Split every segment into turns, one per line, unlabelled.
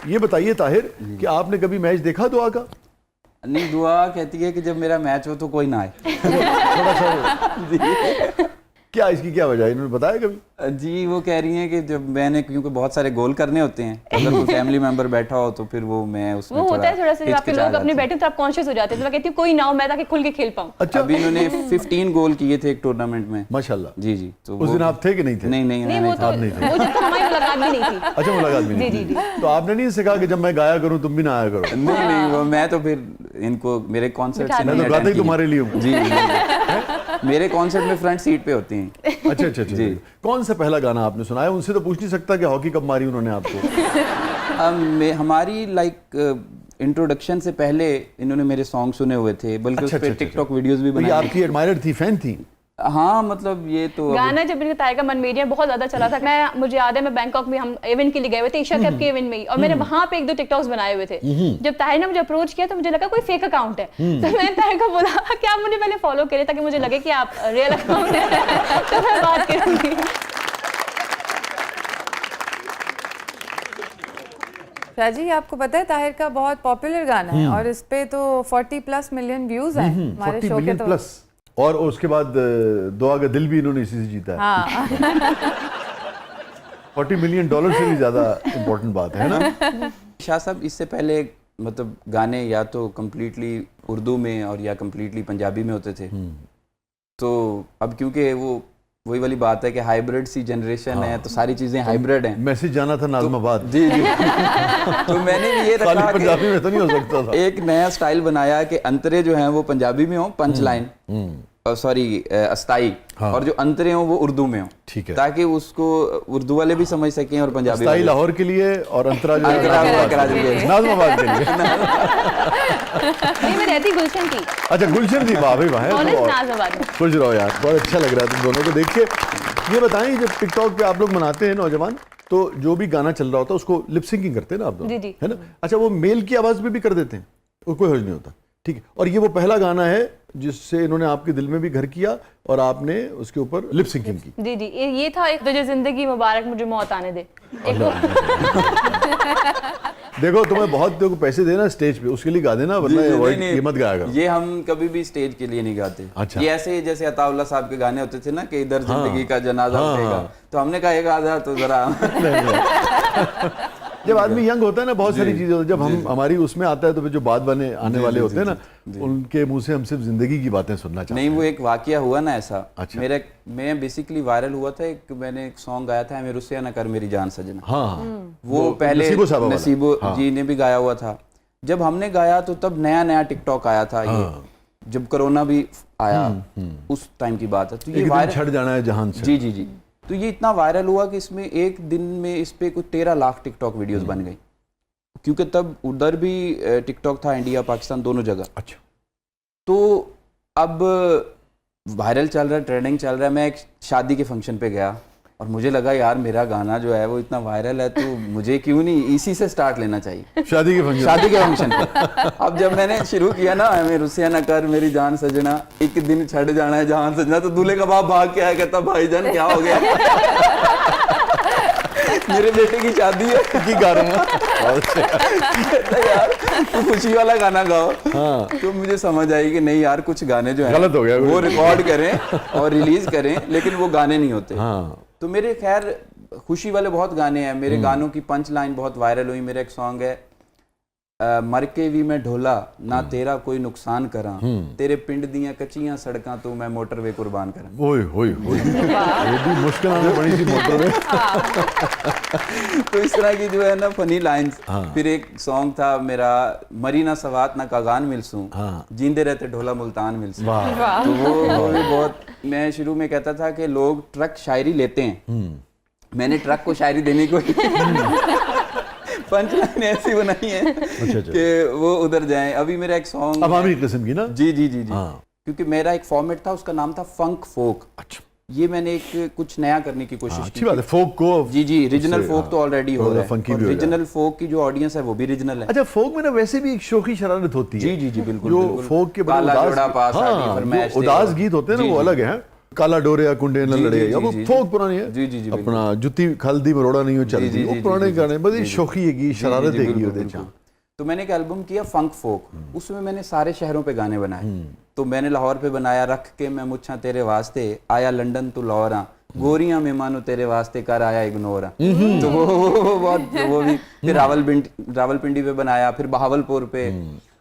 ये बताइए ताहिर कि आपने कभी मैच देखा दुआ का?
नहीं, दुआ कहती है कि जब मेरा मैच हो तो कोई ना आए।
थोड़ा सा क्या इसकी क्या वजह है, इन्होंने बताया कभी?
जी वो कह रही हैं कि जब मैंने, क्योंकि बहुत सारे गोल करने होते हैं, अगर कोई फैमिली मेंबर बैठा हो तो फिर वो मैं उसमें
वो होता है थोड़ा सा, जब आपके लोग अपने बैठे तो आप कॉन्शियस हो जाते हैं, तो मैं कहती हूँ कोई ना हो, मैं ताकि खुल के खेल पाऊँ।
अच्छा,
अभी इन्होंने 15 गोल किए थे एक टूर्नामेंट में
माशाल्लाह।
जी जी। तो
उस दिन आप थे कि नहीं थे?
नहीं नहीं,
नहीं, वो तो
नहीं थे।
वो जब तक हमारी मुलाकात भी नहीं थी।
अच्छा, मुलाकात भी नहीं
जी,
थी।
जी,
तो आपने नहीं सिखा कि जब मैं गाया करूं तुम भी ना आया करो?
नहीं नहीं, वो मैं तो फिर इनको मेरे कॉन्सर्ट से
मैं तो गाता ही तुम्हारे लिए हूँ।
जी मेरे कॉन्सर्ट में फ्रंट सीट पे होती हैं।
अच्छा अच्छा अच्छा। कौन सा पहला गाना आपने सुनाया? उनसे तो पूछ नहीं सकता कि हॉकी कब मारी उन्होंने आपको?
हमारी इंट्रोडक्शन से पहले इन्होंने मेरे सॉन्ग सुने हुए थे, बल्कि उस पे टिकटॉक वीडियोस भी बनाए।
ये आपकी एडमायरर थी, फैन थी?
हाँ, मतलब ये तो
गाना जब इनका ताहिर का मन मीडिया बहुत ज्यादा चला था, मुझे याद है मैं बैंकॉक में हम इवेंट के लिए गए हुए थे, एशिया कप के इवेंट में ही, और मैंने वहां पे 1-2 टिकटॉक्स बनाए हुए थे। जब ताहिर ने मुझे अप्रोच किया तो मुझे लगा कोई फेक अकाउंट है, तो मैंने ताहिर को बोला कि आप मुझे पहले फॉलो करें ताकि मुझे लगे कि आप रियल अकाउंट है, तो मैं बात करूंगी।
शाहजी, आपको पता है ताहिर का बहुत पॉपुलर गाना है और इस पे तो 40+ मिलियन व्यूज हैं हमारे शो के। तो
और उसके बाद दुआ का दिल भी इन्होंने इसी से जीता है।
हाँ।
$40 मिलियन से भी ज्यादा इम्पोर्टेंट बात है ना?
शाह साहब इससे पहले मतलब गाने या तो कम्प्लीटली उर्दू में और या कम्प्लीटली पंजाबी में होते थे, तो अब क्योंकि वो वही वाली बात है कि हाइब्रिड सी जनरेशन है, तो सारी चीजें हाइब्रिड हैं।
मैसेज जाना था नाज़माबाद।
जी जी। तो मैंने भी ये रखा
पंजाबी में तो नहीं हो सकता था।
एक नया स्टाइल बनाया कि अंतरे जो हैं वो पंजाबी में हो, पंच लाइन सॉरी अस्थाई, और जो अंतरे हो वो उर्दू में हो,
ठीक है,
ताकि उसको उर्दू वाले भी समझ सकें और पंजाबी
अस्थाई लाहौर के लिए और अंतरा जो नाज़माबाद के लिए।
नहीं, मैं रहती गुलशन थी।
अच्छा, गुलशन थी, वाह भाई वाह। खुश रहो यार, बहुत अच्छा लग रहा है तुम दोनों को देख के। ये बताएं, जब टिकटॉक पे आप लोग मनाते हैं नौजवान, तो जो भी गाना चल रहा होता है उसको लिप सिंकिंग करते हैं ना आप दोनों, है ना? अच्छा, वो मेल की आवाज में भी कर देते हैं? कोई हर्ज नहीं होता, ठीक है। और ये वो पहला गाना है जिससे इन्होंने आपके दिल में भी घर किया और आपने उसके ऊपर लिप सिंकिंग की?
जी जी, ये था एक तुझे जिंदगी मुबारक मुझे मौत आने दे।
देखो, तुम्हें बहुत पैसे देना स्टेज पे, उसके लिए गा देना, वरना ये मत गाया करो।
ये हम कभी भी स्टेज के लिए नहीं गाते।
अच्छा।
ये ऐसे जैसे अताउल्लाह साहब के गाने होते थे ना कि इधर जिंदगी का जनाजा उठेगा, तो हमने कहा एक आधा तो जरा
जब आदमी यंग होता है ना, बहुत सारी चीजें, जब हम हमारी उसमें आता है तो फिर जो बाद आने वाले होते हैं ना, उनके मुंह से हम सिर्फ जिंदगी की बातें सुनना चाहते हैं।
नहीं, वो एक वाकया हुआ ना ऐसा।
अच्छा।
मैं बेसिकली वायरल हुआ था, मैंने एक सॉन्ग गाया था, हमें रुस्से ना कर मेरी जान सजना।
हाँ,
वो पहले नसीबो जी ने भी गाया हुआ था। जब हमने गाया तो तब नया नया टिकटॉक आया था, ये जब कोरोना भी आया उस टाइम की बात है। तो ये वायरल
छड़ जाना है जहान से।
जी जी जी। तो ये इतना वायरल हुआ कि इसमें एक दिन में इस पे कुछ 13 लाख टिकटॉक वीडियोस बन गई, क्योंकि तब उधर भी टिकटॉक था, इंडिया पाकिस्तान दोनों जगह।
अच्छा।
तो अब वायरल चल रहा है, ट्रेंडिंग चल रहा है। मैं एक शादी के फंक्शन पे गया और मुझे लगा यार मेरा गाना जो है वो इतना वायरल है, तो मुझे क्यों नहीं इसी से स्टार्ट लेना चाहिए, शादी के फंक्शन पे। अब जब मैंने शुरू किया ना, हमें रुस्से ना कर मेरी जान सजना, एक दिन छड़ जाना है जहान सजना, तो दूल्हे का बाप भाग के आया, कहता भाईजान क्या हो गया? मेरे बेटे की शादी है
की गा रहा हूं।
यार तो खुशी वाला गाना गाओ। हाँ। तो मुझे समझ आई कि नहीं यार, कुछ गाने जो है
गलत हो गया,
वो रिकॉर्ड करें और रिलीज करें, लेकिन वो गाने नहीं होते।
हाँ।
तो मेरे खैर खुशी वाले बहुत गाने हैं, मेरे गानों की पंच लाइन बहुत वायरल हुई। मेरा एक सॉन्ग है मर के भी मैं ढोला ना तेरा कोई नुकसान करा, तेरे पिंड दियां कच्चियां सड़कां तो मैं मोटरवे कुर्बान करा।
ओए होए होए, ये भी मुश्किल आने पड़ी थी मोटरवे।
तो इस तरह की जो है ना फनी लाइंस। फिर एक सॉन्ग था मेरा, मरी ना सवात ना कागान मिलसूं, जींदे रहते ढोला मुल्तान मिलसूं। तो वो भी बहुत, मैं शुरू में कहता था कि लोग ट्रक शायरी लेते हैं, मैंने ट्रक को शायरी देने को पंच लाइन ऐसी बनाई है कि वो उधर जाएं। अभी मेरा एक सॉन्ग
अवामी किस्म की ना।
जी जी जी जी। क्योंकि मेरा एक फॉर्मेट था, उसका नाम था फंक फोक।
अच्छा।
ये मैंने एक कुछ नया करने की कोशिश की।
अच्छी बात है, फोक को।
जी जी, रीजनल फोक तो ऑलरेडी हो रहा है, रीजनल फोक की जो ऑडियंस है वो भी रीजनल है।
अच्छा, फोक में ना वैसे भी एक शोखी शरारत होती है।
जी जी जी, बिल्कुल।
जो फोक के उदास गीत होते हैं ना, वो अलग है। काला डोरिया कुंडे न लड़े, अब वो फोक पुरानी है,
जी, जी, जी,
अपना जुत्ती खालदी मरोड़ा नहीं हो चलती, वो पुराने गाने बड़ी शौकी हैगी, शरारत हैगी ਉਹਦੇ ਚ।
तो मैंने एक एल्बम किया फंक फोक, उसमें मैंने सारे शहरों पे गाने बनाए। तो मैंने लाहौर पे बनाया रख के मैं मुच्छा तेरे वास्ते, आया लंदन तू लाहौर, गोरियां मेहमानो तेरे वास्ते कर आया इग्नोर। तो वो बहुत वो भी। फिर रावलपिंडी पे बनाया, फिर बहावलपुर पे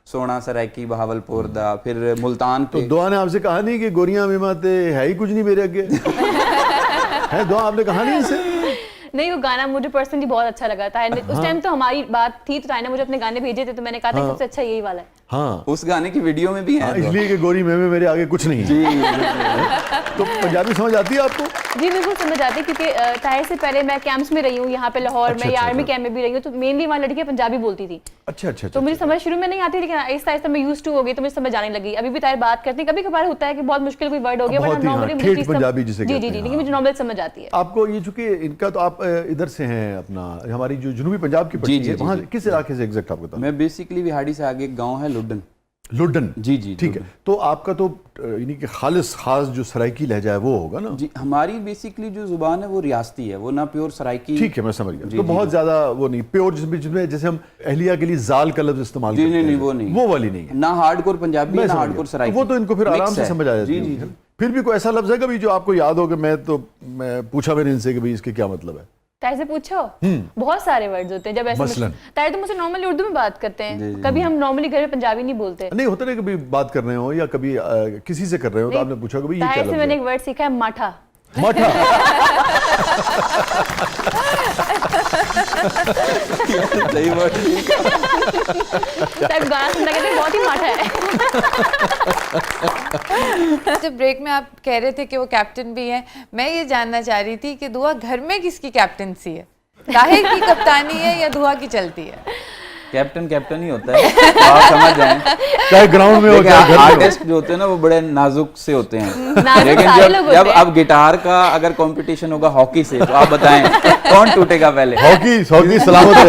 सोना सरायकी बहावलपुर दा, फिर मुल्तान पे।
तो दुआ ने आपसे कहा नहीं कि गोरियां मेहमाते है ही कुछ नहीं मेरे आगे? है दुआ, आपने कहा नहीं इसे?
नहीं, वो गाना मुझे पर्सनली बहुत अच्छा लगा था। उस टाइम तो हमारी बात थी, तो ताई ने मुझे अपने गाने भेजे थे, तो मैंने कहा था सबसे अच्छा यही वाला है।
हाँ,
उस गाने की वीडियो में भी है।
इसलिए कि गोरी में मेरे आगे कुछ नहीं है। तो पंजाबी समझ आती है आपको?
जी बिल्कुल समझ आती है, क्योंकि ताहिर से पहले मैं कैंप्स में रही हूँ यहाँ पे लाहौर में, या आर्मी कैंप में भी रही हूँ, तो मेनली वहाँ लड़कियाँ पंजाबी बोलती थी।
अच्छा।
तो मुझे समझ शुरू में नहीं आती, लेकिन आहिस्ता आहिस्ता मैं यूज्ड टू हो गई, तो मुझे समझ आने लगी। अभी भी ताहिर बात करती है, कभी कभार होता है कि बहुत मुश्किल कोई वर्ड हो गया, बट नॉर्मली
पंजाबी जिसे
जी, लेकिन मुझे नॉर्मल समझ आती है।
आपको ये चूंकि इनका तो आप इधर से हैं, अपना हमारी जो जनूबी पंजाब की पट्टी है, वहाँ किस इलाके से एग्जैक्ट आपको बताओ?
मैं बेसिकली बिहाड़ी से आगे एक गाँव है लुडन।
जी, ठीक है। तो आपका तो यानी कि खालिस खास जो सराइकी लहजा है वो होगा ना?
जी, हमारी बेसिकली जो जुबान है वो रियासती है, वो ना प्योर सराइकी।
ठीक है, मैं समझ गया। तो बहुत ज्यादा वो नहीं प्योर, जिसमें जैसे हम अहलिया के लिए जाल का लफ्ज इस्तेमाल करते हैं,
नहीं, वो नहीं,
वो वाली नहीं है
ना हार्डकोर पंजाबी ना हार्डकोर सराइकी।
वो तो इनको फिर आराम से समझ आ जाती है। फिर भी कोई ऐसा लफ्ज है कभी जो आपको याद हो कि मैं पूछा मैंने इनसे कि भाई इसके क्या मतलब है?
ताहिर से पूछो, बहुत सारे वर्ड्स होते हैं। जब ऐसे ताहिर तो मुझसे नॉर्मली उर्दू में बात करते हैं, कभी हम नॉर्मली घर में पंजाबी नहीं बोलते।
नहीं होता ना, कभी बात कर रहे हो या कभी किसी से कर रहे हो तो आपने पूछा कभी ये क्या लफ्ज है?
मैंने एक वर्ड सीखा है, माठा।
सही वर्ड
गाना सुनना कहते हैं बहुत ही माठा है।
जब ब्रेक में आप कह रहे थे कि वो कैप्टन भी हैं, मैं ये जानना चाह रही थी कि दुआ घर में किसकी कैप्टनसी है? ताहिर की कप्तानी है या दुआ की चलती है?
कैप्टन ही होता है, आप समझ जाएं।
चाहे ग्राउंड में हो चाहे
आर्टिस्ट जो होते हैं ना वो बड़े नाजुक से होते हैं, लेकिन जब अब गिटार का अगर कंपटीशन होगा हॉकी से, तो आप बताएं कौन टूटेगा पहले?
हॉकी सलामत है।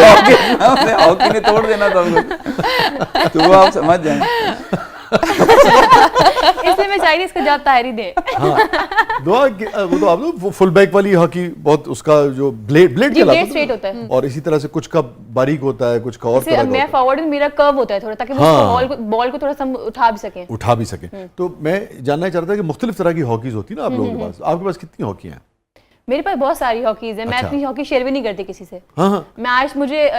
हॉकी ने तोड़ देना सब कुछ, तो वो आप समझ जाएं।
इसलिए मैं चाहिए इसका जवाब ताहिर ही दे।
दुआ वो तो आप लोग फुल बैक वाली हॉकी, बहुत उसका जो ब्लेड
स्ट्रेट होता है,
और इसी तरह से कुछ का बारीक होता है, कुछ का और तरह का।
मैं फॉरवर्ड में मेरा कर्व होता है थोड़ा, ताकि वो बॉल को थोड़ा सा उठा भी सकें।
तो मैं जानना चाह रहा था कि मुख्तलिफ तरह की हॉकीज होती है ना आप लोगों के पास, आपके पास कितनी हॉकी हैं?
मेरे पास बहुत सारी हॉकीज है। मैं अपनी हॉकी शेयर भी नहीं करती किसी से।
हाँ।
मैं आज मुझे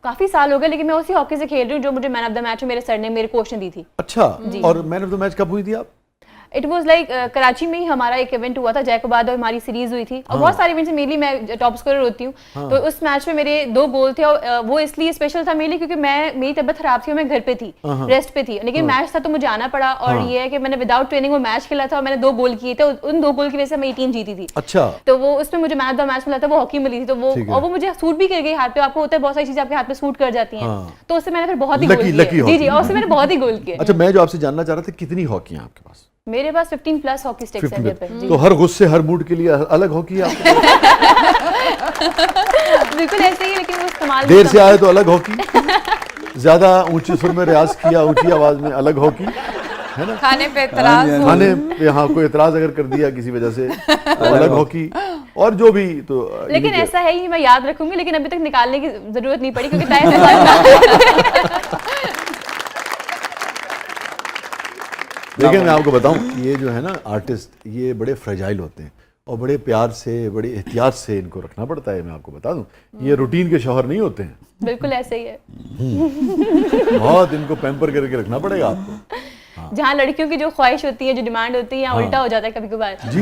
काफी साल हो गए, लेकिन मैं उसी हॉकी से खेल रही हूँ जो मुझे मैन ऑफ द मैच मेरे सर ने, मेरे कोच ने दी थी।
अच्छा, और मैन ऑफ द मैच कब हुई थी आप?
इट वाज लाइक कराची में ही हमारा एक इवेंट हुआ था, जैकोबाद, और हमारी सीरीज हुई थी। और बहुत सारे इवेंट्स में मेनली मैं टॉप स्कोरर होती हूँ। तो उस मैच में मेरे 2 गोल थे, और वो इसलिए स्पेशल था मेरे लिए क्योंकि मेरी तबीयत खराब थी और मैं घर पे थी, रेस्ट पे थी, लेकिन मैच था तो मुझे आना पड़ा। और ये है कि मैंने विदाउट ट्रेनिंग वो मैच खेला था और मैंने 2 गोल किए थे, उन 2 गोल की वजह से मेरी टीम जीती थी।
अच्छा,
तो वो उसमें मुझे मैन ऑफ द मैच मिला था, वो हॉकी मिली थी। तो वो और वो मुझे सूट भी कर गई हाथ पे। आपको होता है बहुत सारी चीजें आपके हाथ पे सूट कर जाती हैं, तो उससे मैंने फिर बहुत ही गोल किए। जी, और उससे मैंने बहुत ही गोल किए।
अच्छा, मैं जो आपसे जानना चाह रहा था, कितनी हॉकी हैं आपके पास?
मेरे पास 15 प्लस हॉकी स्टिक्स हैं घर पे।
तो हर गुस्से हर मूड के लिए अलग हॉकी है आपके पास?
बिल्कुल ऐसे ही, लेकिन वो इस्तेमाल
देर से आए तो अलग हॉकी, ज्यादा ऊंचे सुर में रियाज किया ऊंची आवाज में अलग हॉकी, है ना?
खाने पे एतराज,
खाने पे हाँ कोई एतराज अगर कर दिया किसी वजह से अलग हॉकी, और जो भी तो।
लेकिन ऐसा है ही, मैं याद रखूंगी, लेकिन अभी तक निकालने की जरूरत नहीं पड़ी, क्योंकि
लेकिन मैं आपको बताऊं, ये जो है ना आर्टिस्ट, ये बड़े फ्रेजाइल होते हैं और बड़े प्यार से, बड़े एहतियात से इनको रखना पड़ता है। मैं आपको बता दूं, ये रूटीन के शौहर नहीं होते हैं।
बिल्कुल ऐसे ही है।
बहुत इनको पैम्पर करके रखना पड़ेगा आपको।
जहाँ लड़कियों की जो ख्वाहिश होती है, जो डिमांड होती है, यहाँ उल्टा हो जाता है कभी कभार।
जी।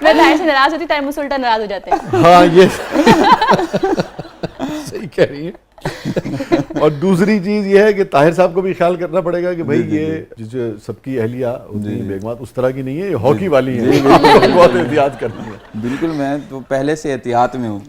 मैं ताहिर से नाराज होती, ताहिर मुझसे उल्टा नाराज हो जाते हैं।
हाँ, ये सही कह रही है। और दूसरी चीज ये है कि ताहिर साहब को भी ख्याल करना पड़ेगा कि भाई ये जो सबकी अहलिया होती है बेगमात उस तरह की नहीं है, ये हॉकी वाली है, बहुत एहतियात करती है।
बिल्कुल, मैं तो पहले से एहतियात में हूँ।